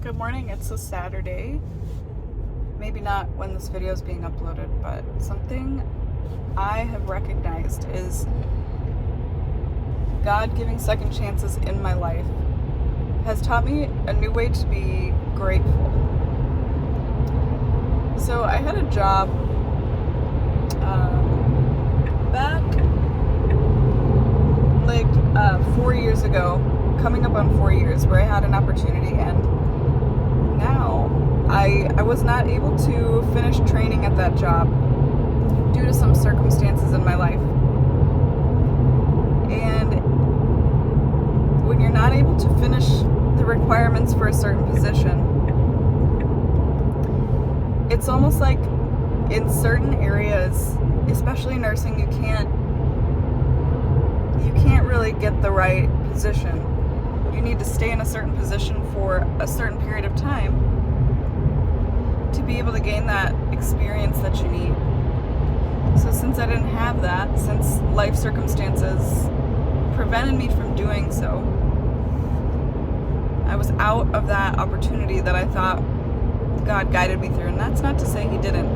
Good morning. It's a Saturday. Maybe not when this video is being uploaded, but something I have recognized is God giving second chances in my life has taught me a new way to be grateful. So I had a job back 4 years ago, coming up on 4 years, where I had an opportunity, and now I was not able to finish training at that job due to some circumstances in my life. And when you're not able to finish the requirements for a certain position, it's almost like in certain areas, especially nursing, you can't really get the right position. You need to stay in a certain position for a certain period of time to be able to gain that experience that you need. So since I didn't have that, since life circumstances prevented me from doing so, I was out of that opportunity that I thought God guided me through. And that's not to say He didn't.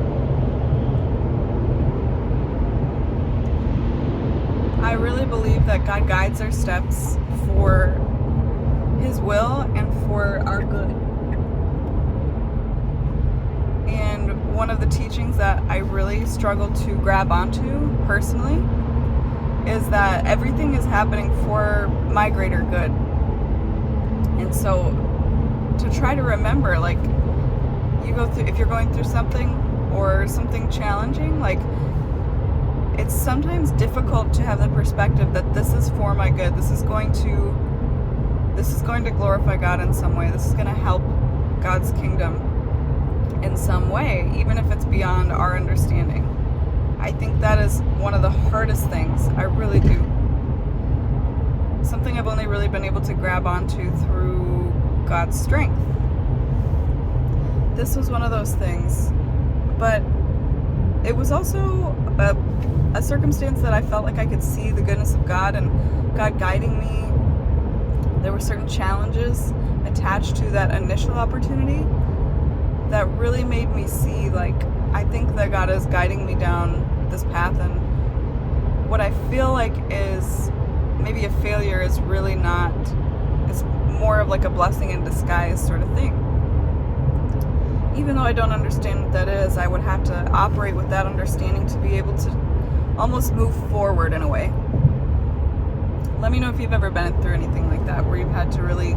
I really believe that God guides our steps for His will and for our good. And one of the teachings that I really struggle to grab onto personally is that everything is happening for my greater good. And so to try to remember, if you're going through something or something challenging, it's sometimes difficult to have the perspective that this is for my good. This is going to glorify God in some way. This is going to help God's kingdom in some way, even if it's beyond our understanding. I think that is one of the hardest things. I really do. Something I've only really been able to grab onto through God's strength. This was one of those things, but it was also a circumstance that I felt like I could see the goodness of God and God guiding me. There were certain challenges attached to that initial opportunity that really made me see, I think that God is guiding me down this path, and what I feel like is maybe a failure is really not, it's more of a blessing in disguise sort of thing. Even though I don't understand what that is, I would have to operate with that understanding to be able to almost move forward in a way. Let me know if you've ever been through anything like that, where you've had to really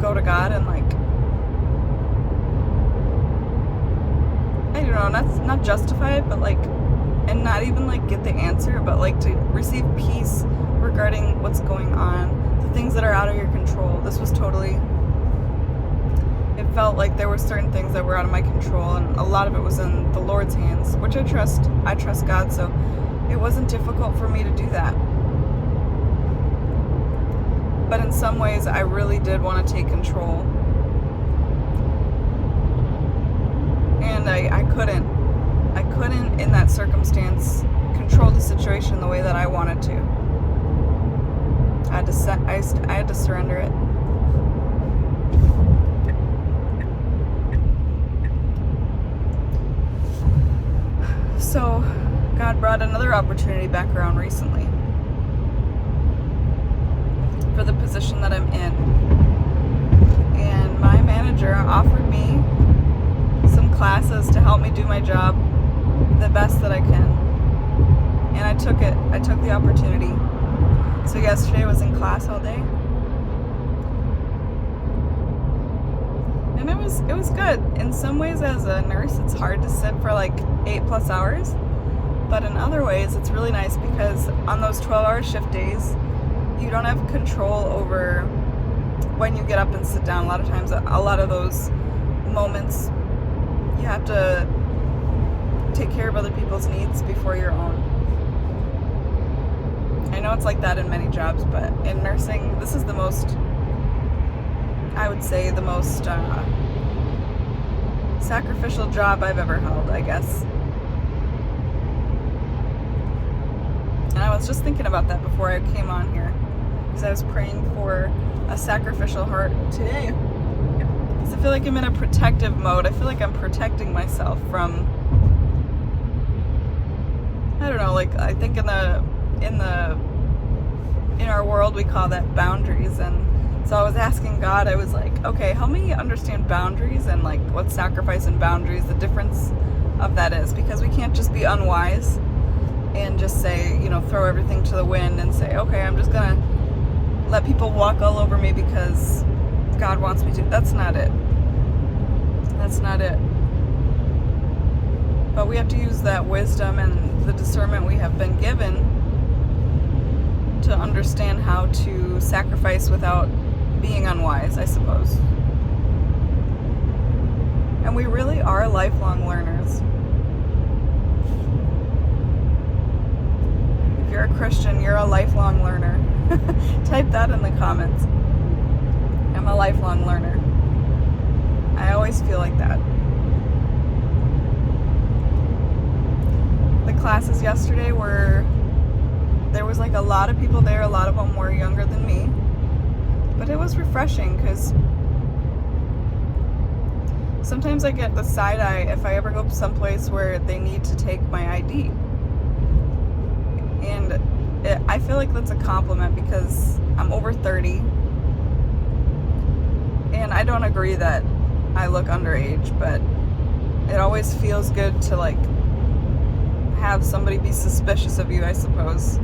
go to God and I don't know, not justify it, but and not even get the answer, but to receive peace regarding what's going on, the things that are out of your control. This was totally, it felt like there were certain things that were out of my control, and a lot of it was in the Lord's hands, which I trust God, so it wasn't difficult for me to do that. But in some ways, I really did want to take control. And I couldn't in that circumstance control the situation the way that I wanted to. I had to surrender it. So God brought another opportunity back around recently for the position that I'm in. And my manager offered me some classes to help me do my job the best that I can. And I took it. I took the opportunity. So yesterday I was in class all day. And it was good. In some ways, as a nurse, it's hard to sit for 8+ hours. But in other ways, it's really nice because on those 12-hour shift days, you don't have control over when you get up and sit down. A lot of times, a lot of those moments, you have to take care of other people's needs before your own. I know it's like that in many jobs, but in nursing, this is the most, I would say, the most sacrificial job I've ever held, I guess. And I was just thinking about that before I came on here, because I was praying for a sacrificial heart today. I feel like I'm in a protective mode. I feel like I'm protecting myself from, I don't know, like I think in our world we call that boundaries. And so I was asking God, I was like, okay, help me understand boundaries and like what sacrifice and boundaries, the difference of that is, because we can't just be unwise and just say, throw everything to the wind and say, okay, I'm just gonna let people walk all over me because God wants me to. That's not it. That's not it. But we have to use that wisdom and the discernment we have been given to understand how to sacrifice without being unwise, I suppose. And we really are lifelong learners. If you're a Christian, you're a lifelong learner. Type that in the comments. I'm a lifelong learner. I always feel like that. The classes yesterday there was like a lot of people there. A lot of them were younger than me. But it was refreshing because sometimes I get the side eye if I ever go someplace where they need to take my ID. And I feel like that's a compliment because I'm over 30. And I don't agree that I look underage, but it always feels good to like have somebody be suspicious of you, I suppose.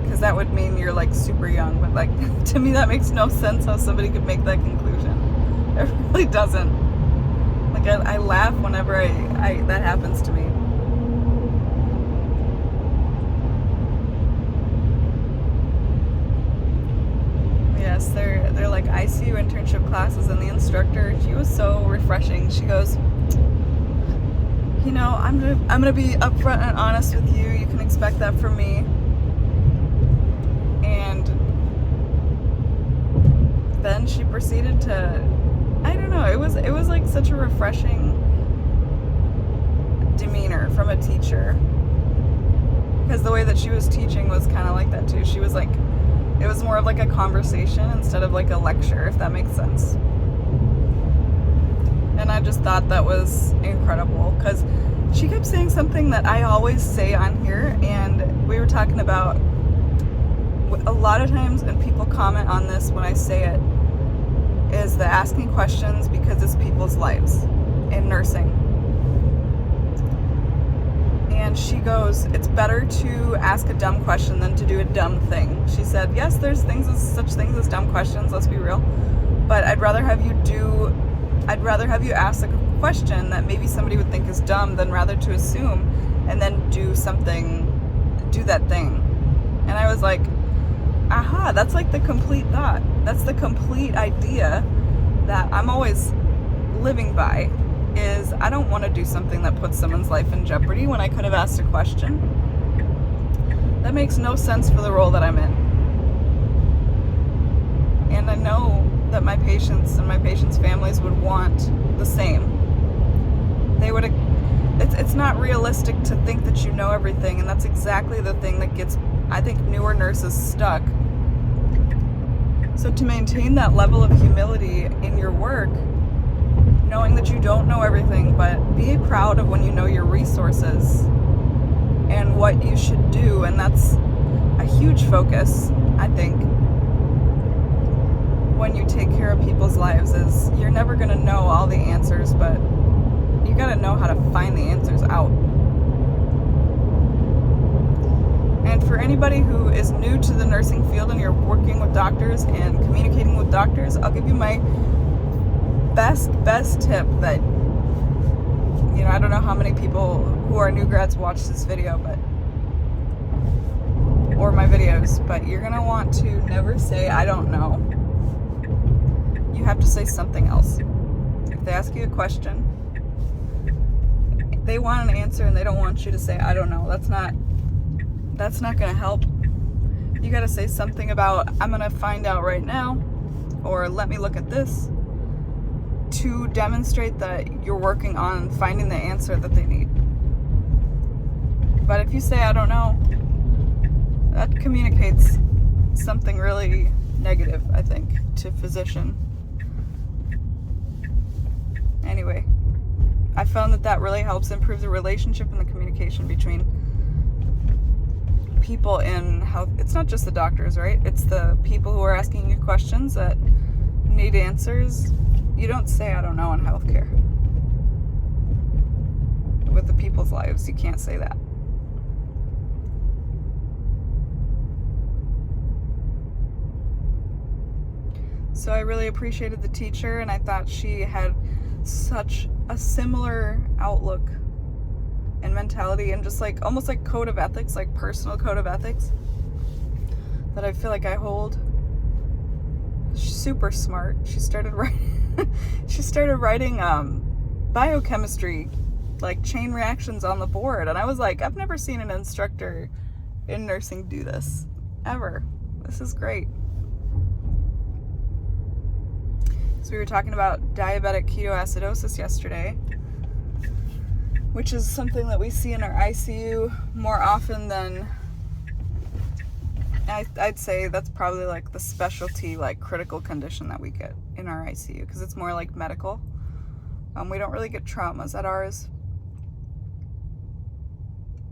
Because that would mean you're like super young, but like to me that makes no sense how somebody could make that conclusion. It really doesn't. Like I laugh whenever that happens to me. Yes, they're like ICU internship classes, and the instructor, she was so refreshing. She goes, I'm gonna be upfront and honest with you. You can expect that from me. And then she proceeded to, I don't know, it was like such a refreshing demeanor from a teacher, because the way that she was teaching was kind of like that too. She was like, it was more of like a conversation instead of like a lecture, if that makes sense. And I just thought that was incredible because she kept saying something that I always say on here, and we were talking about a lot of times, and people comment on this when I say it, is the asking questions because it's people's lives in nursing. And she goes, it's better to ask a dumb question than to do a dumb thing. She said, yes, there's such things as dumb questions, let's be real, but I'd rather have you ask a question that maybe somebody would think is dumb than rather to assume and then do that thing. And I was like, aha, that's like the complete thought. That's the complete idea that I'm always living by, is I don't want to do something that puts someone's life in jeopardy when I could have asked a question. That makes no sense for the role that I'm in. And I know that my patients and my patients' families would want the same. It's not realistic to think that you know everything, and that's exactly the thing that gets, I think, newer nurses stuck. So to maintain that level of humility in your work, knowing that you don't know everything, but be proud of when you know your resources and what you should do. And that's a huge focus, I think, when you take care of people's lives, is you're never going to know all the answers, but you got to know how to find the answers out. And for anybody who is new to the nursing field and you're working with doctors and communicating with doctors, I'll give you my best tip that, I don't know how many people who are new grads watch this video, or my videos, but you're going to want to never say, I don't know. You have to say something else. If they ask you a question, they want an answer and they don't want you to say, I don't know. That's not going to help. You got to say something about, I'm going to find out right now, or let me look at this, to demonstrate that you're working on finding the answer that they need. But if you say, I don't know, that communicates something really negative, I think, to physician. Anyway, I found that really helps improve the relationship and the communication between people in health. It's not just the doctors, right? It's the people who are asking you questions that need answers. You don't say I don't know in healthcare. With the people's lives, you can't say that. So I really appreciated the teacher, and I thought she had such a similar outlook and mentality, and just like almost like code of ethics, like personal code of ethics, that I feel like I hold. She's super smart. She started writing biochemistry, like chain reactions on the board, and I was like, I've never seen an instructor in nursing do this ever. This is great. So we were talking about diabetic ketoacidosis yesterday, which is something that we see in our ICU more often than, I'd say that's probably like the specialty, like critical condition that we get in our ICU, because it's more like medical. We don't really get traumas at ours.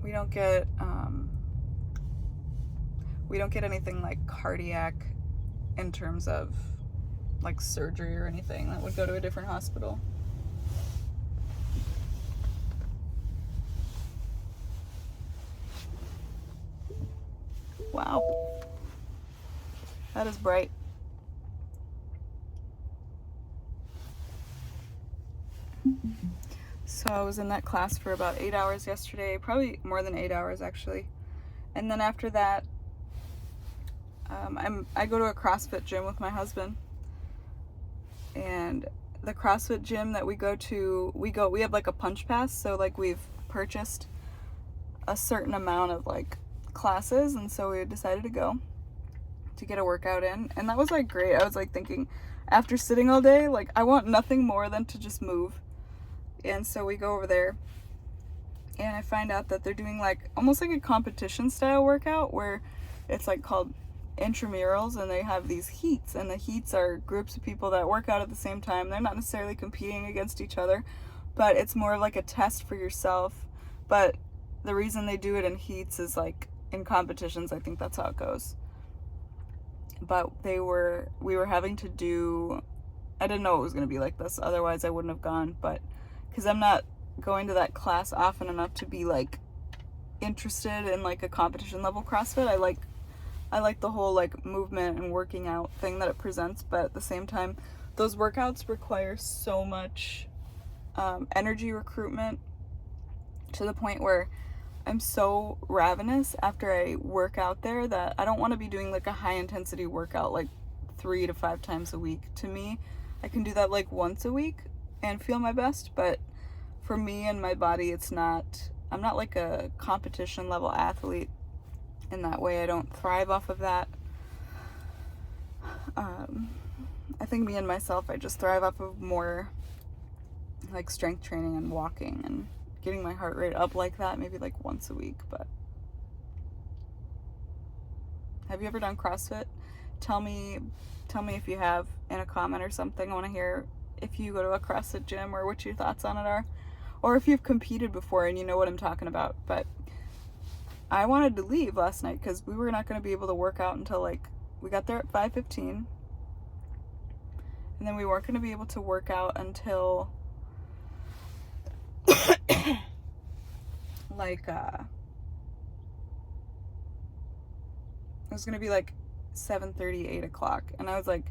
We don't get anything like cardiac in terms of like surgery or anything that would go to a different hospital. Wow. That is bright. So I was in that class for about 8 hours yesterday, probably more than 8 hours actually. And then after that, I go to a CrossFit gym with my husband. And the CrossFit gym that we go to, we have like a punch pass, so like we've purchased a certain amount of like classes, and so we decided to go to get a workout in, and that was like great. I was like thinking, after sitting all day, like I want nothing more than to just move. And so we go over there, and I find out that they're doing like almost like a competition style workout, where it's like called intramurals, and they have these heats, and the heats are groups of people that work out at the same time. They're not necessarily competing against each other, but it's more like a test for yourself. But the reason they do it in heats is like in competitions, I think that's how it goes. But we were having to do, I didn't know it was going to be like this, otherwise I wouldn't have gone, but because I'm not going to that class often enough to be like interested in like a competition level CrossFit. I like the whole like movement and working out thing that it presents, but at the same time, those workouts require so much energy recruitment, to the point where I'm so ravenous after I work out there that I don't want to be doing like a high intensity workout like 3 to 5 times a week. To me, I can do that like once a week and feel my best, but for me and my body, I'm not like a competition level athlete in that way. I don't thrive off of that. I think me and myself, I just thrive off of more like strength training and walking and getting my heart rate up like that, maybe like once a week. But have you ever done CrossFit? Tell me if you have in a comment or something. I want to hear if you go to a CrossFit gym or what your thoughts on it are, or if you've competed before and you know what I'm talking about. But I wanted to leave last night because we were not going to be able to work out until like, we got there at 5:15, and then we weren't going to be able to work out until like it was going to be like 7:30, 8 o'clock, and I was like,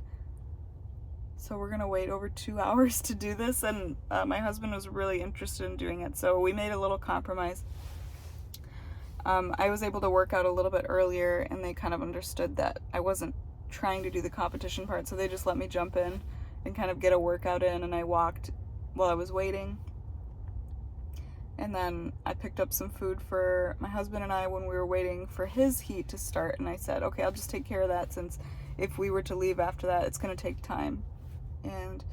so we're going to wait over 2 hours to do this? And my husband was really interested in doing it, so we made a little compromise. I was able to work out a little bit earlier, and they kind of understood that I wasn't trying to do the competition part, so they just let me jump in and kind of get a workout in, and I walked while I was waiting. And then I picked up some food for my husband and I when we were waiting for his heat to start, and I said, okay, I'll just take care of that, since if we were to leave after that, it's going to take time. And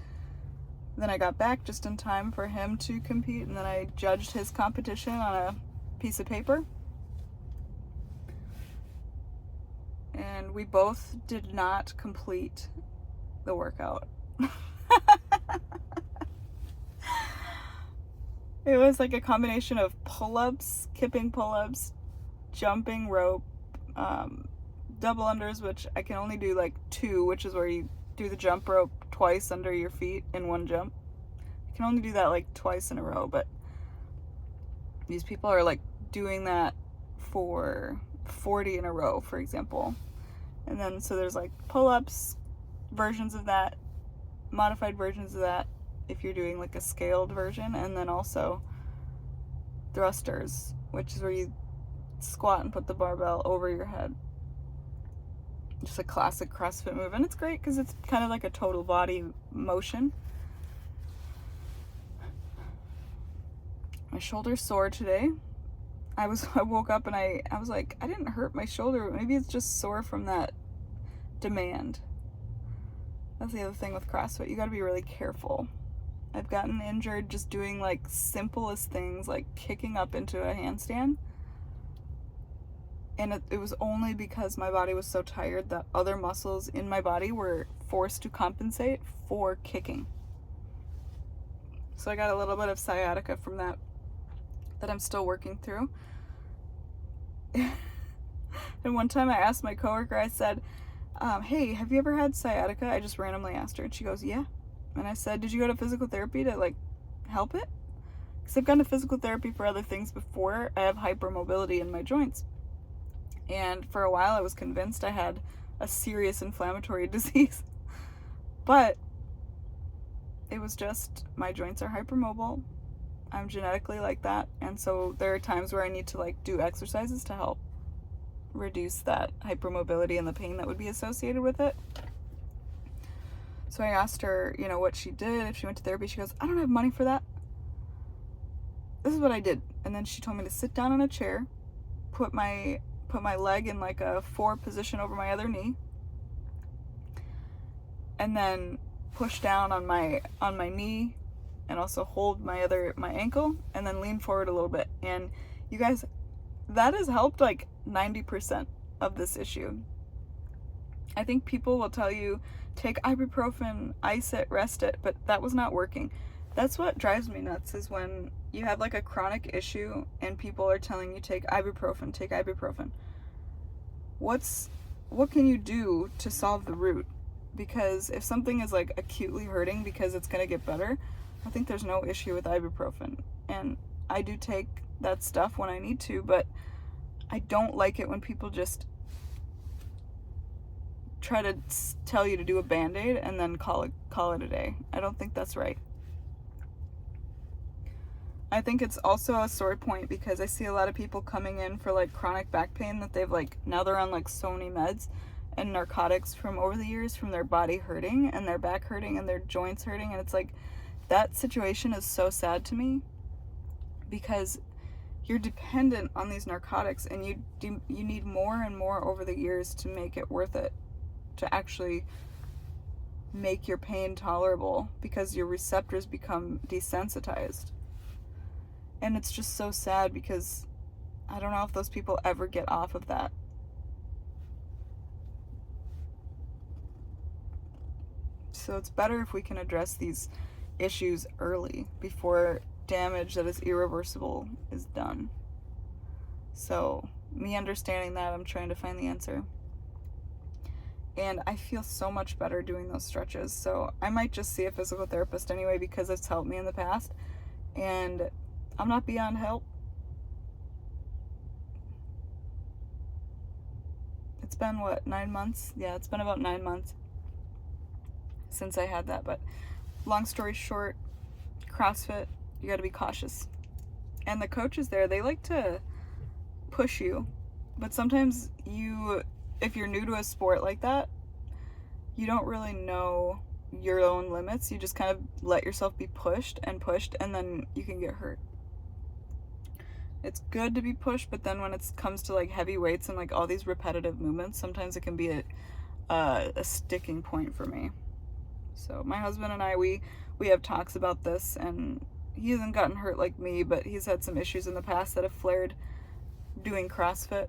then I got back just in time for him to compete, and then I judged his competition on a piece of paper. And we both did not complete the workout. It was like a combination of pull-ups, kipping pull-ups, jumping rope, double unders, which I can only do like 2, which is where you do the jump rope twice under your feet in one jump. I can only do that like twice in a row, but these people are like doing that for 40 in a row, for example. And then so there's like pull-ups, versions of that, modified versions of that if you're doing like a scaled version, and then also thrusters, which is where you squat and put the barbell over your head. Just a classic CrossFit move, and it's great because it's kind of like a total body motion. My shoulder's sore today. I woke up and I was like, I didn't hurt my shoulder. Maybe it's just sore from that demand. That's the other thing with CrossFit. You got to be really careful. I've gotten injured just doing like simplest things like kicking up into a handstand. And it was only because my body was so tired that other muscles in my body were forced to compensate for kicking. So I got a little bit of sciatica from that I'm still working through. And one time I asked my coworker, I said, hey, have you ever had sciatica? I just randomly asked her, and she goes, yeah. And I said, did you go to physical therapy to like help it? Because I've gone to physical therapy for other things before. I have hypermobility in my joints. And for a while I was convinced I had a serious inflammatory disease. But it was just my joints are hypermobile. I'm genetically like that. And so there are times where I need to like do exercises to help reduce that hypermobility and the pain that would be associated with it. So I asked her, you know, what she did, if she went to therapy. She goes, I don't have money for that. This is what I did. And then she told me to sit down in a chair, put my leg in like a 4 position over my other knee, and then push down on my knee and also hold my ankle, and then lean forward a little bit. And you guys, that has helped like 90% of this issue. I think people will tell you take ibuprofen, ice it, rest it, but that was not working. That's what drives me nuts, is when you have like a chronic issue and people are telling you take ibuprofen, take ibuprofen. What can you do to solve the root? Because if something is like acutely hurting because it's going to get better, I think there's no issue with ibuprofen. And I do take that stuff when I need to, but I don't like it when people just try to tell you to do a Band-Aid and then call it a day. I don't think that's right. I think it's also a sore point because I see a lot of people coming in for like chronic back pain that they've like, now they're on like so many meds and narcotics from over the years, from their body hurting and their back hurting and their joints hurting. And it's like, that situation is so sad to me because you're dependent on these narcotics, and you need more and more over the years to make it worth it, to actually make your pain tolerable, because your receptors become desensitized. And it's just so sad because I don't know if those people ever get off of that. So it's better if we can address these issues early before damage that is irreversible is done. So me understanding that, I'm trying to find the answer. And I feel so much better doing those stretches. So I might just see a physical therapist anyway, because it's helped me in the past. And I'm not beyond help. It's been, 9 months? Yeah, it's been about 9 months since I had that. But long story short, CrossFit, you got to be cautious. And the coaches there, they like to push you. But sometimes if you're new to a sport like that, you don't really know your own limits. You just kind of let yourself be pushed, and then you can get hurt. It's good to be pushed, but then when it comes to like heavy weights and like all these repetitive movements, sometimes it can be a sticking point for me. So my husband and I, we have talks about this, and he hasn't gotten hurt like me, but he's had some issues in the past that have flared doing CrossFit.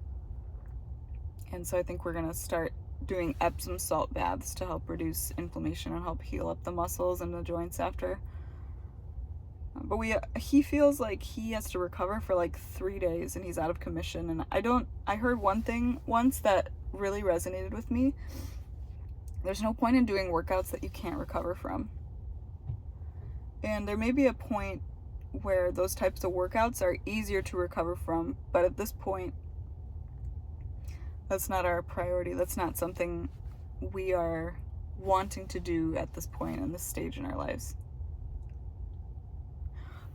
And so I think we're going to start doing Epsom salt baths to help reduce inflammation and help heal up the muscles and the joints after. But he feels like he has to recover for like 3 days and he's out of commission. And I heard one thing once that really resonated with me. There's no point in doing workouts that you can't recover from. And there may be a point where those types of workouts are easier to recover from, but at this point, that's not our priority. That's not something we are wanting to do at this point in this stage in our lives.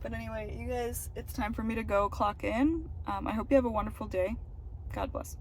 But anyway, you guys, it's time for me to go clock in. I hope you have a wonderful day. God bless.